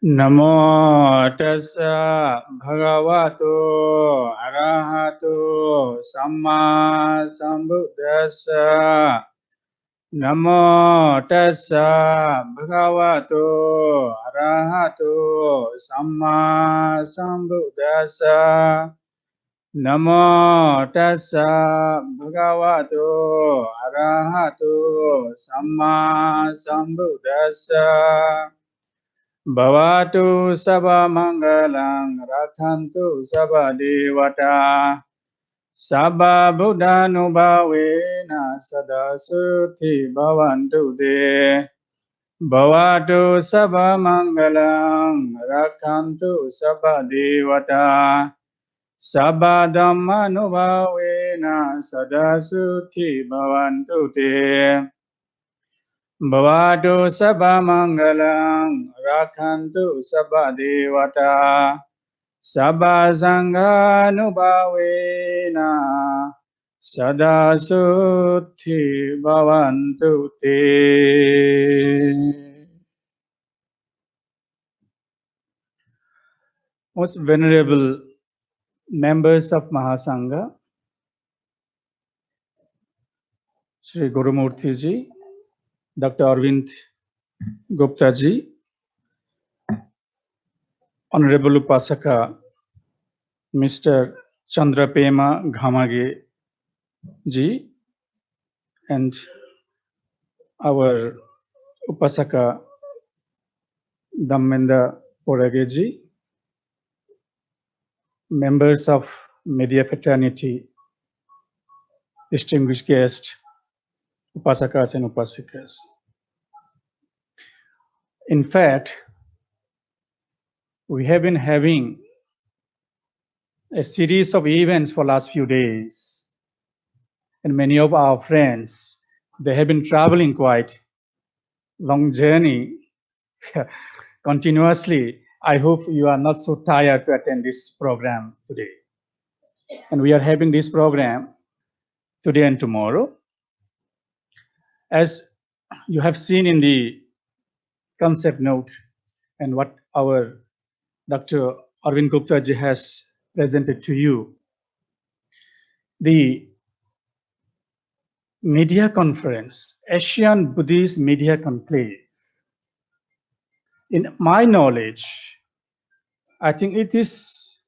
Namo tassa bhagavato arahato samma sambuddhassa. Namo tassa bhagavato arahato samma sambuddhassa. Namo tassa bhagavato arahato samma sambuddhassa. Bhavatu sabha mangalang rakhantu sabha devata sabha buddhanubhavena sada suthi bhavantu te. Bhavatu sabha mangalang rakhantu sabha devata sabha dhammanubhavena sada suthi bhavantu te. Bhavatu sabha mangalang rakhantu sabha devata sabha sangha nubhavena sada suthi bhavantu te. Most venerable members of Mahasangha, Sri Gurumurti ji, Dr. Arvind Gupta ji, Honorable Upasaka Mr. Chandrapema Ghamage ji, and our Upasaka Dhammendra Porage ji, members of media fraternity, distinguished guests, Upasakas and Upasikas. In fact, we have been having a series of events for last few days, and many of our friends, they have been traveling quite long journey continuously. I hope you are not so tired to attend this program today. And we are having this program today and tomorrow. As you have seen in the concept note and what our Dr. Arvind Gupta ji has presented to you, the media conference, Asian Buddhist Media Conclave, in my knowledge, I think it is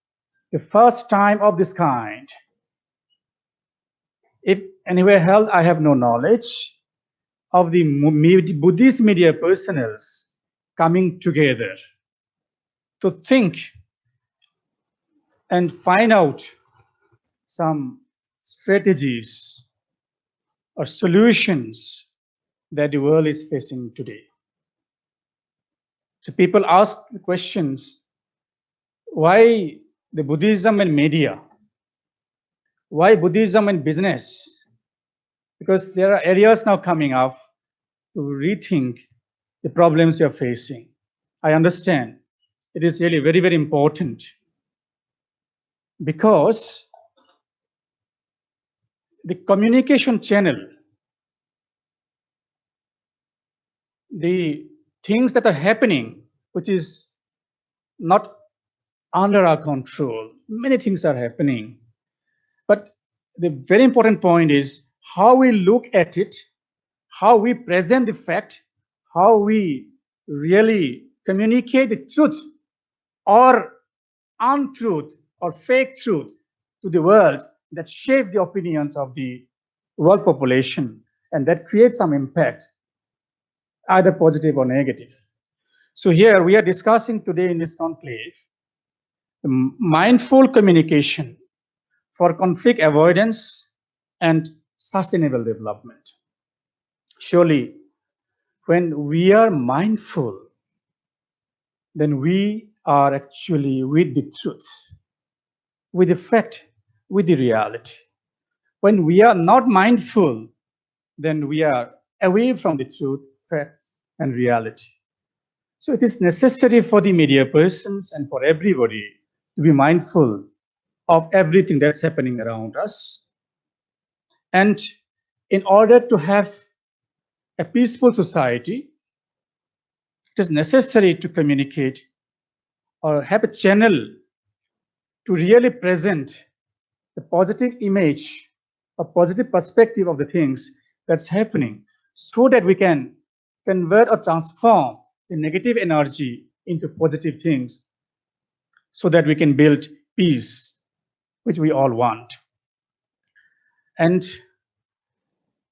the first time of this kind. If anywhere else, I have no knowledge of the Buddhist media personals coming together to think and find out some strategies or solutions that the world is facing today. So people ask questions, why the Buddhism and media? Why Buddhism and business? Because there are areas now coming up to rethink the problems you are facing. I understand it is really very, very important, because the communication channel, the things that are happening, which is not under our control, many things are happening. But the very important point is how we look at it, how we present the fact, how we really communicate the truth or untruth or fake truth to the world that shape the opinions of the world population, and that creates some impact, either positive or negative. So here we are discussing today in this conclave mindful communication for conflict avoidance and sustainable development. Surely, when we are mindful, then we are actually with the truth, with the fact, with the reality. When we are not mindful, then we are away from the truth, facts, and reality. So it is necessary for the media persons and for everybody to be mindful of everything that's happening around us. And in order to have a peaceful society, it is necessary to communicate or have a channel to really present the positive image, a positive perspective of the things that's happening, so that we can convert or transform the negative energy into positive things, so that we can build peace, which we all want. And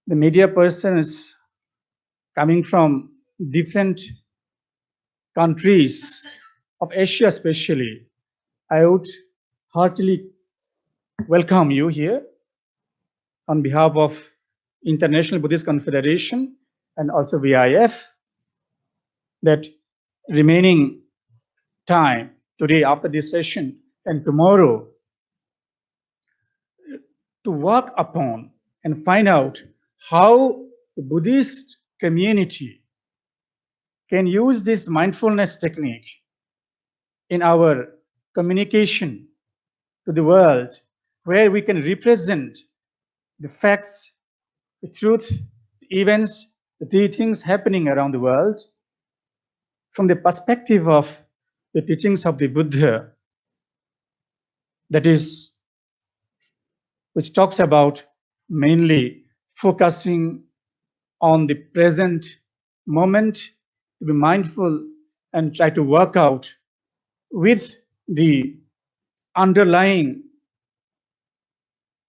the media persons coming from different countries of Asia especially, I would heartily welcome you here on behalf of International Buddhist Confederation and also VIF, that remaining time today after this session and tomorrow to work upon and find out how the Buddhist community can use this mindfulness technique in our communication to the world, where we can represent the facts, the truth, the events, the teachings happening around the world from the perspective of the teachings of the Buddha, that is, which talks about mainly focusing on the present moment, to be mindful and try to work out with the underlying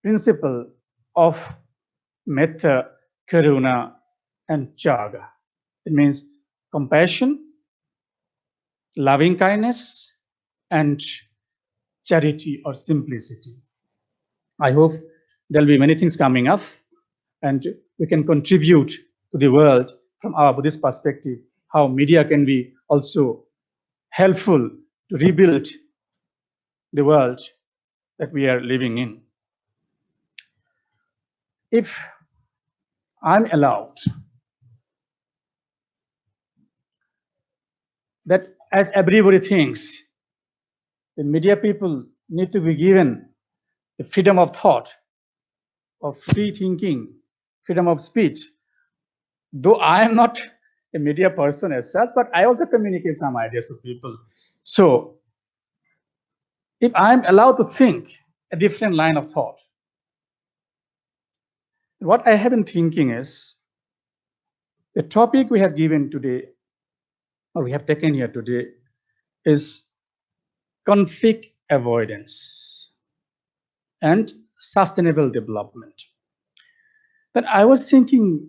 principle of metta, karuna, and chaga. It means compassion, loving kindness, and charity or simplicity. I hope there'll be many things coming up, and we can contribute to the world from our Buddhist perspective, how media can be also helpful to rebuild the world that we are living in. If I'm allowed, that as everybody thinks, the media people need to be given the freedom of thought, of free thinking, freedom of speech. Though I am not a media person as such, but I also communicate some ideas to people. So if I'm allowed to think a different line of thought, what I have been thinking is the topic we have given today, or we have taken here today, is conflict avoidance and sustainable development. Then I was thinking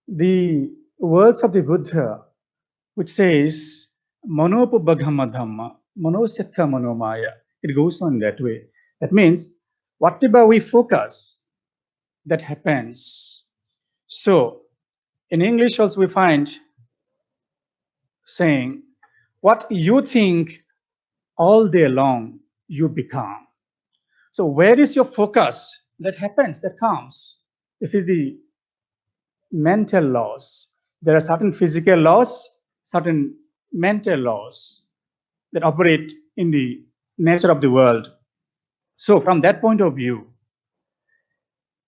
the words of the Buddha, which says, Manopabhaghama Dhamma, Manosetha Manomaya. It goes on that way. That means whatever we focus, that happens. So in English also we find saying, what you think all day long, you become. So where is your focus? That happens, that comes. This is the mental laws. There are certain physical laws, certain mental laws that operate in the nature of the world. So from that point of view,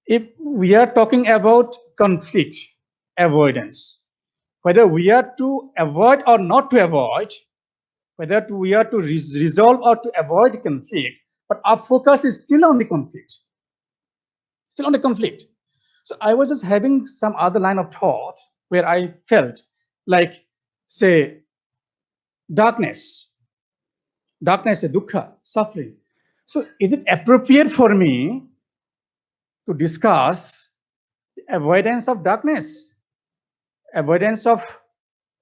if we are talking about conflict avoidance, whether we are to avoid or not to avoid, whether we are to resolve or to avoid conflict, but our focus is still on the conflict, still on the conflict. So I was just having some other line of thought where I felt like, say, darkness, dukkha, suffering. So is it appropriate for me to discuss the avoidance of darkness, avoidance of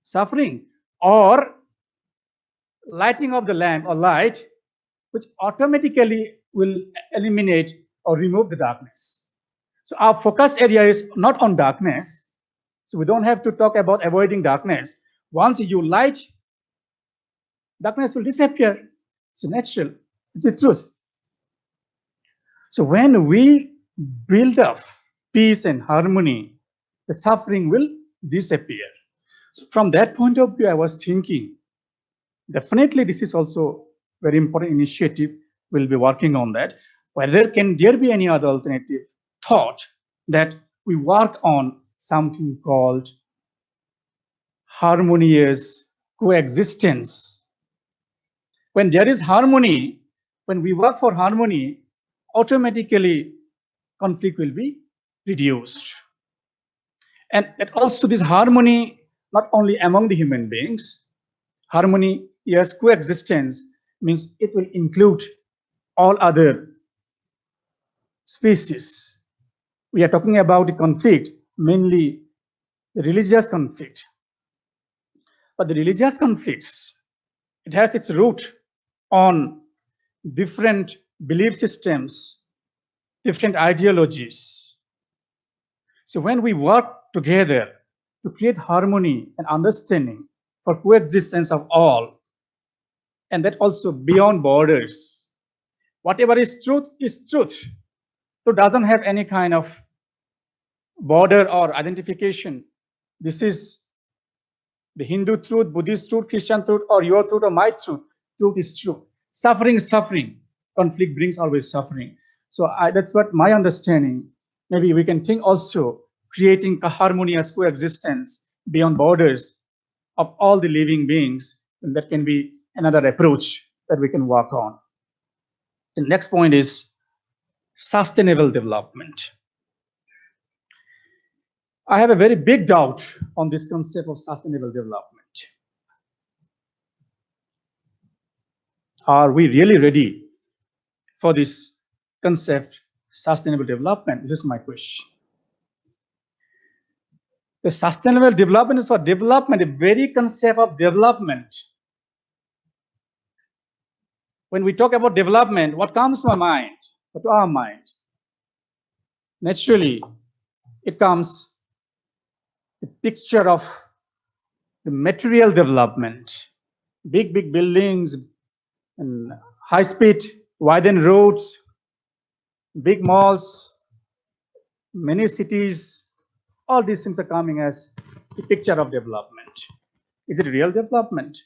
suffering, or lighting of the lamp or light, which automatically will eliminate or remove the darkness? So our focus area is not on darkness. So we don't have to talk about avoiding darkness. Once you light, darkness will disappear. It's natural. It's the truth. So when we build up peace and harmony, the suffering will disappear. So from that point of view, I was thinking, definitely this is also very important initiative. We'll be working on that. Whether can there be any other alternative thought that we work on something called harmonious coexistence When there is harmony, when we work for harmony, automatically conflict will be reduced. And that also this harmony, not only among the human beings, harmony, yes, coexistence means it will include all other species. We are talking about the conflict, mainly the religious conflict. But the religious conflicts, it has its root on different belief systems, different ideologies. So when we work together to create harmony and understanding for coexistence of all, and that also beyond borders, whatever is truth is truth. So it doesn't have any kind of border or identification. This is the Hindu truth, Buddhist truth, Christian truth, or your truth or my truth. Truth is true. Suffering is suffering. Conflict brings always suffering. So that's what my understanding. Maybe we can think also creating a harmonious coexistence beyond borders of all the living beings. And that can be another approach that we can work on. The next point is sustainable development. I have a very big doubt on this concept of sustainable development. Are we really ready for this concept, sustainable development? This is my question. The sustainable development is for development, the very concept of development. When we talk about development, what comes to our mind, or to our mind? Naturally, it comes the picture of the material development, big buildings and high-speed widened roads, big malls, many cities. All these things are coming as the picture of development. Is it real development?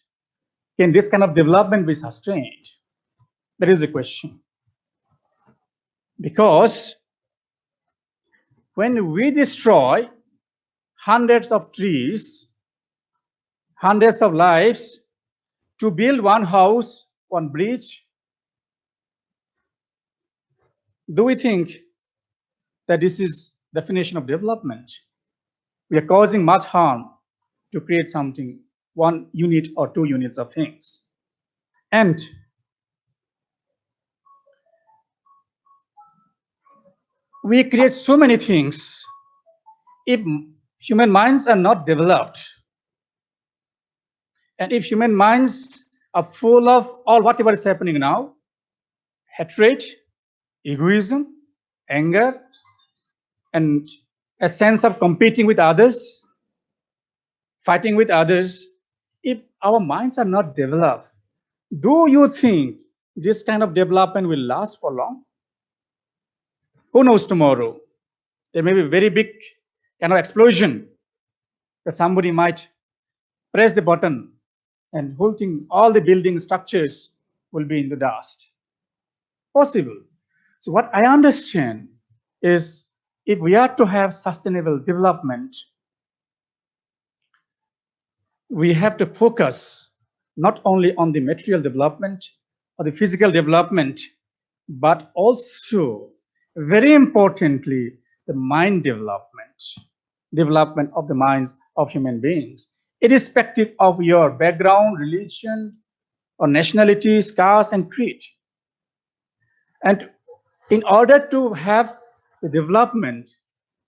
Can this kind of development be sustained? That is the question. Because when we destroy hundreds of trees, hundreds of lives to build one house, one bridge, do we think that this is definition of development? We are causing much harm to create something, one unit or two units of things. And we create so many things. If human minds are not developed, and if human minds are full of all whatever is happening now, hatred, egoism, anger, and a sense of competing with others, fighting with others, if our minds are not developed, do you think this kind of development will last for long? Who knows tomorrow? There may be a very big kind of explosion that somebody might press the button and whole thing, all the building structures will be in the dust. Possible. So what I understand is if we are to have sustainable development, we have to focus not only on the material development or the physical development, but also, very importantly, the mind development of the minds of human beings, irrespective of your background, religion, or nationality, caste, and creed. And in order to have the development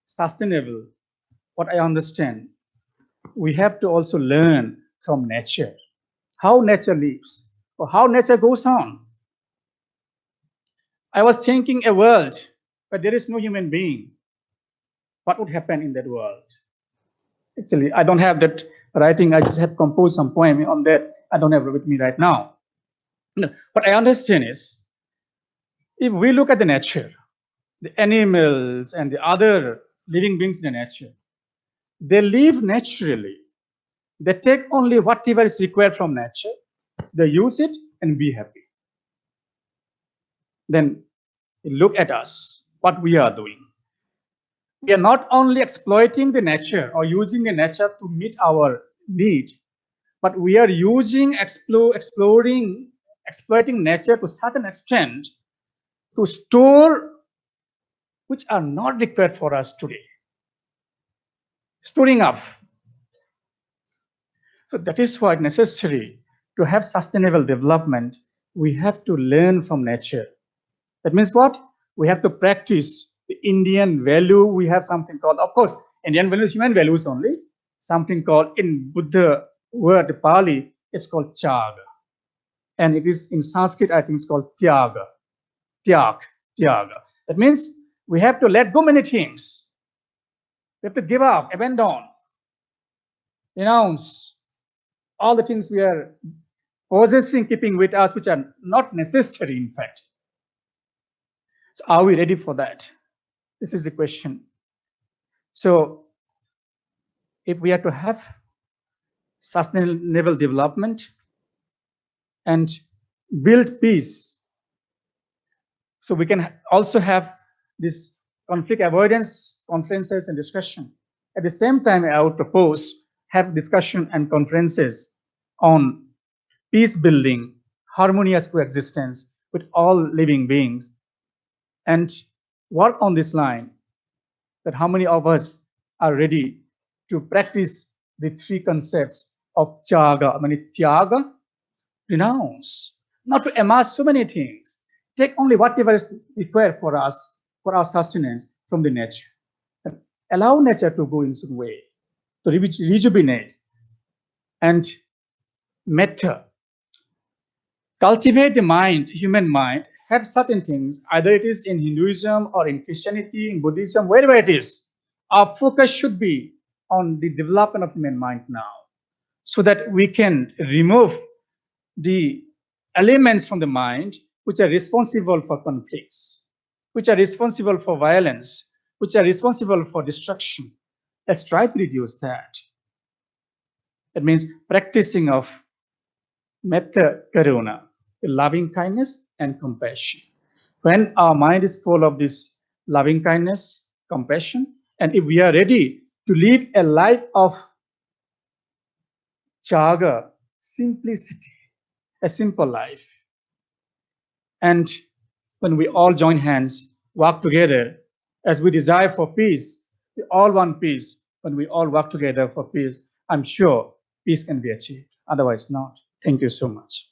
sustainable, what I understand, we have to also learn from nature, how nature lives, or how nature goes on. I was thinking a world where there is no human being. What would happen in that world? Actually, I don't have that writing. I just have composed some poem on that. I don't have it with me right now. No, what I understand is, if we look at the nature, the animals and the other living beings in the nature, they live naturally. They take only whatever is required from nature. They use it and be happy. Then look at us, what we are doing. We are not only exploiting the nature or using the nature to meet our need, but we are using, exploring exploiting nature to such an extent to store which are not required for us today. Storing up. So that is why it's necessary to have sustainable development. We have to learn from nature. That means what? We have to practice the Indian value. We have something called, of course, Indian values, human values only. Something called, in Buddha word Pali, it's called chaga. And it is in Sanskrit, I think it's called tyaga. Tyaga. That means we have to let go many things. We have to give up, abandon, renounce all the things we are possessing, keeping with us, which are not necessary, in fact. So are we ready for that? This is the question. So if we are to have sustainable development and build peace, so we can also have this conflict avoidance conferences and discussion. At the same time, I would propose have discussion and conferences on peace building, harmonious coexistence with all living beings, and work on this line, that how many of us are ready to practice the three concepts of tyaga. I mean, tyaga, renounce, not to amass so many things. Take only whatever is required for us, for our sustenance from the nature. And allow nature to go in its way, to rejuvenate. And metta, cultivate the mind, human mind, have certain things, either it is in Hinduism or in Christianity, in Buddhism, wherever it is. Our focus should be on the development of human mind now, so that we can remove the elements from the mind which are responsible for conflicts, which are responsible for violence, which are responsible for destruction. Let's try to reduce that. That means practicing of metta karuna, loving kindness and compassion. When our mind is full of this loving kindness, compassion, and if we are ready to live a life of chaga, simplicity, a simple life, and when we all join hands, work together, as we desire for peace, we all want peace. When we all work together for peace, I'm sure peace can be achieved. Otherwise not. Thank you so much.